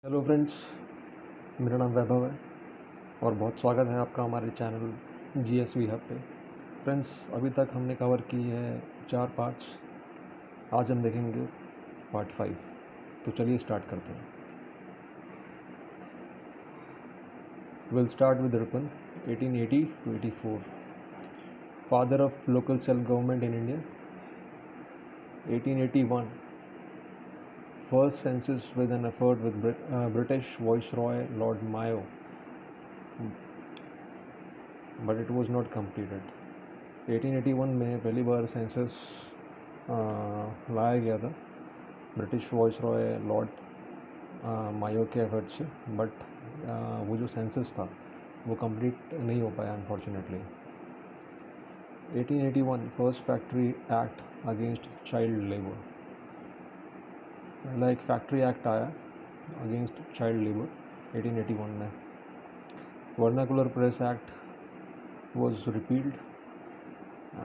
Hello friends, मेरा नाम वैभव है और बहुत स्वागत है आपका हमारे चैनल जीएसवी हब पे। फ्रेंड्स, अभी तक हमने कवर की है 4 पार्ट्स। आज हम देखेंगे पार्ट 5। तो चलिए स्टार्ट करते हैं। Will start with Ripon 1880 to 84, father of local self government in India. 1881, first census with an effort with British Viceroy Lord Mayo, but it was not completed. 1881 में पहली बार सेंसस लाया गया था ब्रिटिश वॉइसरॉय लॉर्ड मायो के effort से, but वो जो census था वो कंप्लीट नहीं हो पाया unfortunately. 1881 first factory act against child labour. पहला एक फैक्ट्री एक्ट आया अगेंस्ट चाइल्ड लेबर 1881 में। Vernacular press act was repealed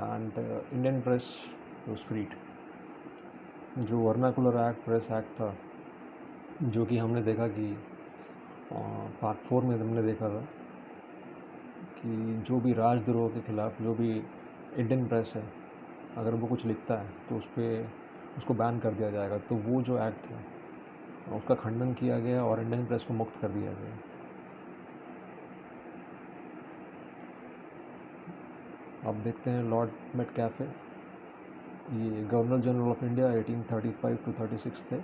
and Indian press was freed। जो वर्नाकुलर एक्ट प्रेस एक्ट था, जो कि हमने देखा कि पार्ट 4 में हमने देखा था कि जो भी राजद्रोह के खिलाफ जो भी इंडियन प्रेस है, अगर वो कुछ लिखता है तो उसको बैन कर दिया जाएगा। तो वो जो एक्ट था उसका खंडन किया गया और इंडियन प्रेस को मुक्त कर दिया गया। अब देखते हैं लॉर्ड मेटकैफे, ये governor general of India 1835 to 36 थे।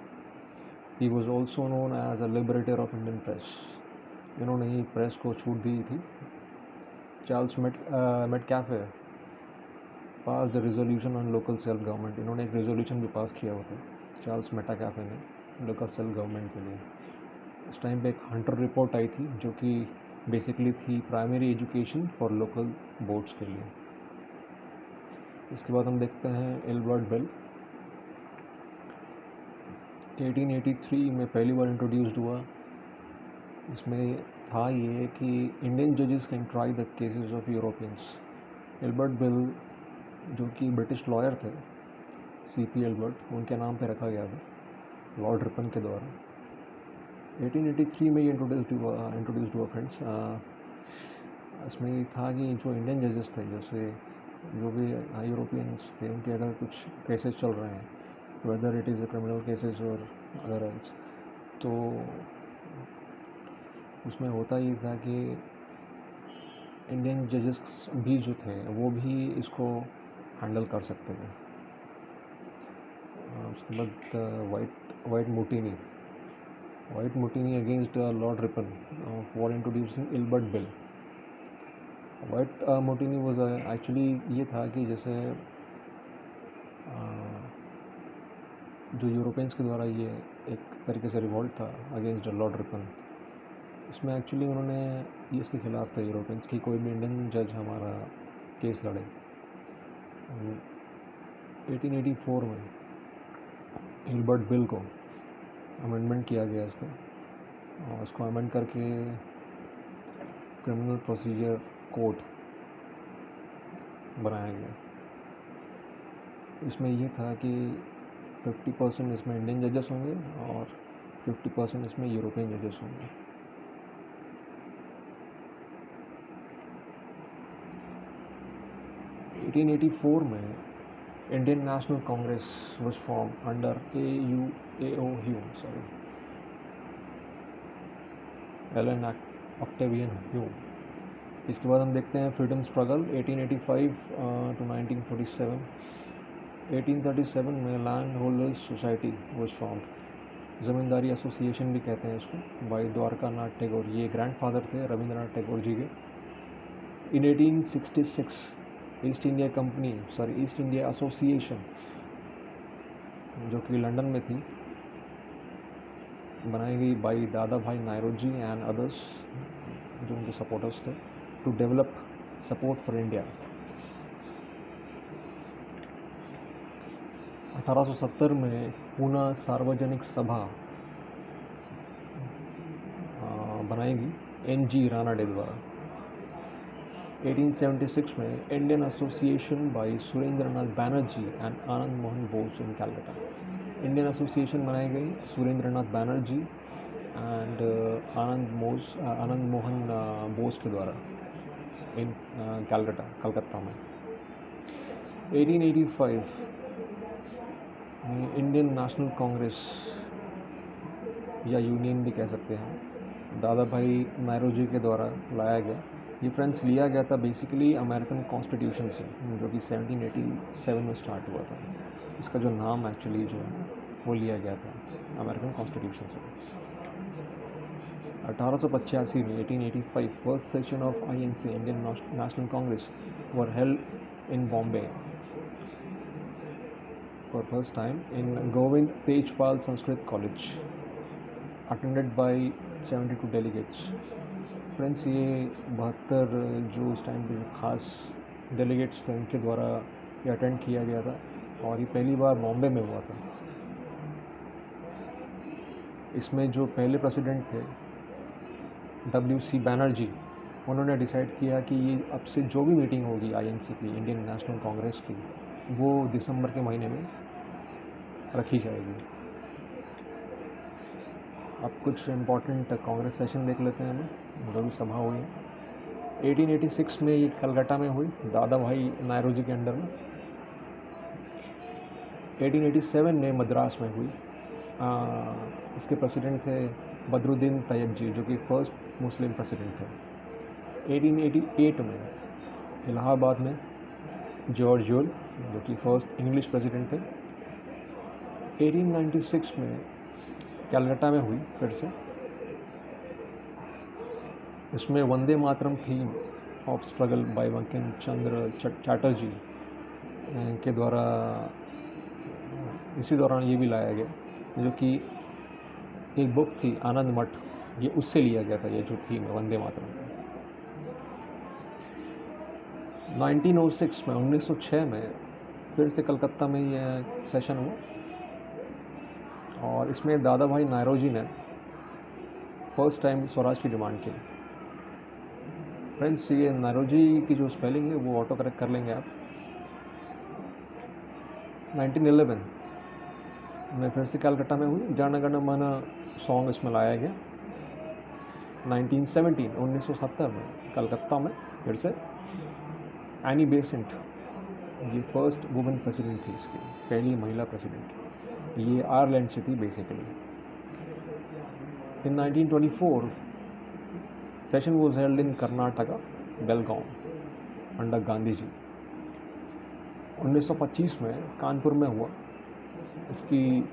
He was also known as a liberator of Indian press. इन्होंने ही प्रेस को छूट दी थी। Charles Metcalfe pass the resolution on local self government. इन्होंने एक रेजोल्यूशन भी पास किया हुआ था चार्ल्स मेटकैफे ने लोकल सेल्फ गवर्नमेंट के लिए। उस टाइम पे एक हंटर रिपोर्ट आई थी जो कि बेसिकली थी primary education for local boards के लिए। इसके बाद हम देखते हैं एल्बर्ट बेल। 1883 में पहली बार इंट्रोड्यूस्ड हुआ। इसमें था ये कि इंडियन जजेस can try the cases of Europeans. Albert Bell जो कि ब्रिटिश लॉयर थे, सीपी एल्बर्ट, उनके नाम पे रखा गया था लॉर्ड रिपन के द्वारा। 1883 में ये इंट्रोड्यूस्ड हुआ फ्रेंड्स। इसमें ये था कि जो इंडियन जजेस थे, जैसे जो भी यूरोपियंस थे, उनके अगर कुछ केसेस चल रहे हैं, whether it is a criminal cases और अदर एल्स, तो उसमें होता ही था कि इंडियन जजेस भी जो थे वो भी इसको हैंडल कर सकते थे। उसके बाद white mutiny against Lord Ripon for introducing Ilbert bill. White mutiny was actually ये था कि जैसे जो यूरोपियंस के द्वारा ये एक तरीके से रिवॉल्ट था अगेंस्ट लॉर्ड रिपन। इसमें एक्चुअली उन्होंने ये इसके खिलाफ था यूरोपियंस की कोई भी इंडियन जज हमारा केस लड़े। 1884 में एल्बर्ट बिल को अमेंडमेंट किया गया इसका, और उसको अमेंड करके क्रिमिनल प्रोसीजर कोड बनाया गया। इसमें ये था कि 50% इसमें इंडियन जजेस होंगे और 50% इसमें यूरोपियन जजेस होंगे। एटीन 1884 में Indian National Congress was form under Allan Octavian Hume. इसके बाद हम देखते हैं फ्रीडम स्ट्रगल 1885 to 1947। 1837 में land holders society was formed. ज़मींदारी association भी कहते हैं इसको, बाय द्वारका नाथ टैगोर। ये ग्रैंडफादर थे रविंद्रनाथ टैगोर जी के। इन 1866 ईस्ट इंडिया एसोसिएशन जो कि लंदन में थी, बनाई गई बाई दादा भाई नायरोजी एंड अदर्स, जो उनके सपोर्टर्स थे, to develop support for India. 1870 में पूना सार्वजनिक सभा बनाई गई NG रानाडे द्वारा। 1876 में Indian association by Surendranath Banerjee and Anand Mohan Bose in Calcutta. Indian association बनाई गई सुरेंद्रनाथ बैनर्जी एंड आनंद मोहन बोस के द्वारा इन कलकत्ता में। 1885 में इंडियन नेशनल कांग्रेस या यूनियन भी कह सकते हैं, दादा भाई नायरोजी के द्वारा लाया गया। ये फ्रेंड्स लिया गया था बेसिकली अमेरिकन कॉन्स्टिट्यूशन से, जो कि 1787 में स्टार्ट हुआ था। इसका जो नाम एक्चुअली जो है वो लिया गया था अमेरिकन कॉन्स्टिट्यूशन से। 1885 में 1885 first session of INC Indian National Congress were held in Bombay for first time in Govind Tejpal Sanskrit College, attended by 72 delegates. Friends, ये 72 जो उस टाइम के खास डेलीगेट्स थे उनके द्वारा ये अटेंड किया गया था, और ये पहली बार बॉम्बे में हुआ था। इसमें जो पहले प्रेसिडेंट थे WC बैनर्जी, उन्होंने डिसाइड किया कि ये अब से जो भी मीटिंग होगी INC की, इंडियन नेशनल कांग्रेस की, वो दिसंबर के महीने में रखी जाएगी। अब कुछ इम्पोर्टेंट कांग्रेस सेशन देख लेते हैं हम, जो भी सभा हुई है। 1886 में ये कलकत्ता में हुई, दादा भाई नायरोजी के अंडर में। 1887 में मद्रास में हुई। इसके प्रेसिडेंट थे बदरुद्दीन तैयब जी, जो कि फर्स्ट मुस्लिम प्रेसिडेंट थे। 1888 में इलाहाबाद में जॉर्ज यूल, जो कि फर्स्ट इंग्लिश प्रेसिडेंट थे। 1896 में कलकत्ता में हुई फिर से। इसमें Vande Mataram theme of struggle by Bankim Chandra Chatterjee के द्वारा इसी दौरान ये भी लाया गया, जो कि एक बुक थी आनंद मठ, ये उससे लिया गया था, ये जो थीम है वंदे मातरम। 1906 में 1906 में फिर से कलकत्ता में ये सेशन हुआ, और इसमें दादा भाई नायरोजी ने फर्स्ट टाइम स्वराज की डिमांड की। फ्रेंड्स, ये नायरोजी की जो स्पेलिंग है वो ऑटो करेक्ट कर लेंगे आप। 1911 में फिर से कलकत्ता में हुई, जन गण मन सॉन्ग इसमें लाया गया। 1970 में कलकत्ता में फिर से एनी बेसेंट, ये फर्स्ट वुमेन प्रेसिडेंट थी, इसकी पहली महिला प्रेसिडेंट। ये आयरलैंड से थी basically. In 1924 session was held in Karnataka, Belgaum, under Gandhi ji. 1925 में कानपुर में हुआ, इसकी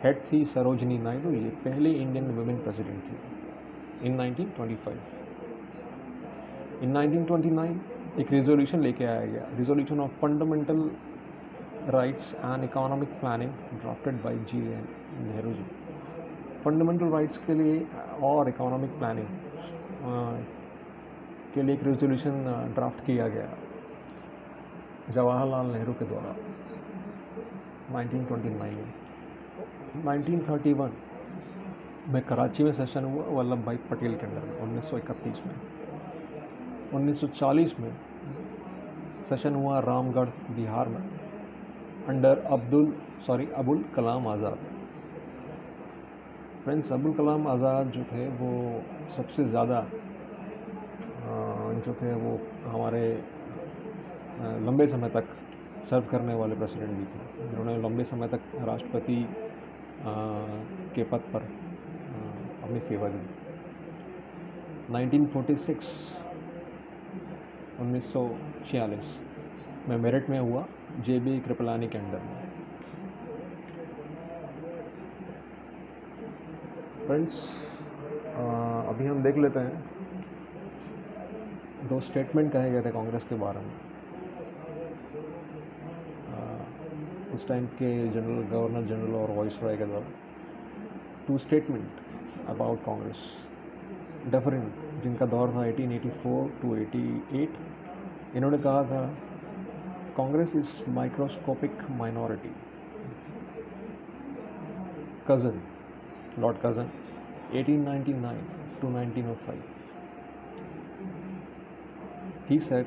हेड थी सरोजनी नायडू, ये पहली इंडियन वुमेन प्रेसिडेंट थी इन 1925। इन 1929 एक रिजोल्यूशन लेके आया गया, resolution of fundamental rights and economic planning, drafted by G.N. Nehru ji. Fundamental rights के लिए और इकोनॉमिक प्लानिंग के लिए एक रेजोल्यूशन ड्राफ्ट किया गया जवाहरलाल नेहरू के द्वारा 1929 में। 1931 में कराची में सेशन हुआ वल्लभ भाई पटेल के अंडर में 1931 में। 1940 में सेशन हुआ रामगढ़ बिहार में अंडर अबुल कलाम आज़ाद। फ्रेंड्स, अबुल कलाम आज़ाद जो थे वो सबसे ज़्यादा जो थे वो हमारे लंबे समय तक सर्व करने वाले प्रेसिडेंट भी थे, जिन्होंने लंबे समय तक राष्ट्रपति के पद पर अपनी सेवा दी। 1946 में मेरठ में हुआ JB कृपलानी के अंडर में। फ्रेंड्स, अभी हम देख लेते हैं, दो स्टेटमेंट कहे गए थे कांग्रेस के बारे में उस टाइम के गवर्नर जनरल और वाइस रॉय के द्वारा। Two statement about Congress different, जिनका दौर था 1884 to 88। इन्होंने कहा था Congress is microscopic minority. Curzon, Lord Curzon, 1899 to 1905, he said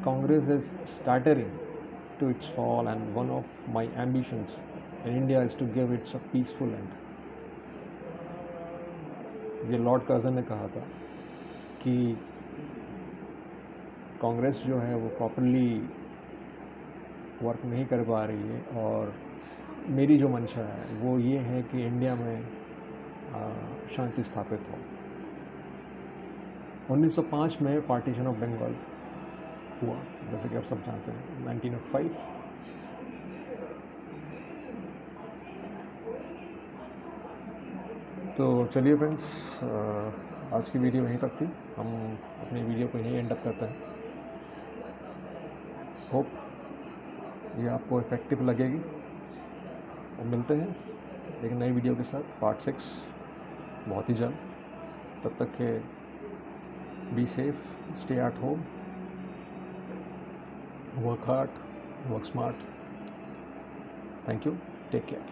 Congress is stuttering to its fall, and one of my ambitions in India is to give it a peaceful end. ये Lord Curzon ने कहा था कि कांग्रेस जो है वो properly work नहीं कर पा रही है, और मेरी जो मंशा है वो ये है कि इंडिया में शांति स्थापित हो। 1905 में पार्टीशन ऑफ बंगाल हुआ, जैसे कि आप सब जानते हैं, 1905। तो चलिए फ्रेंड्स, आज की वीडियो यहीं तक थी। हम अपनी वीडियो को यहीं एंड अप करते हैं। होप ये आपको इफेक्टिव लगेगी, और मिलते हैं एक नई वीडियो के साथ, पार्ट 6 बहुत ही जल्द। तब तक के be safe, stay at home, work hard, work smart. Thank you, take care.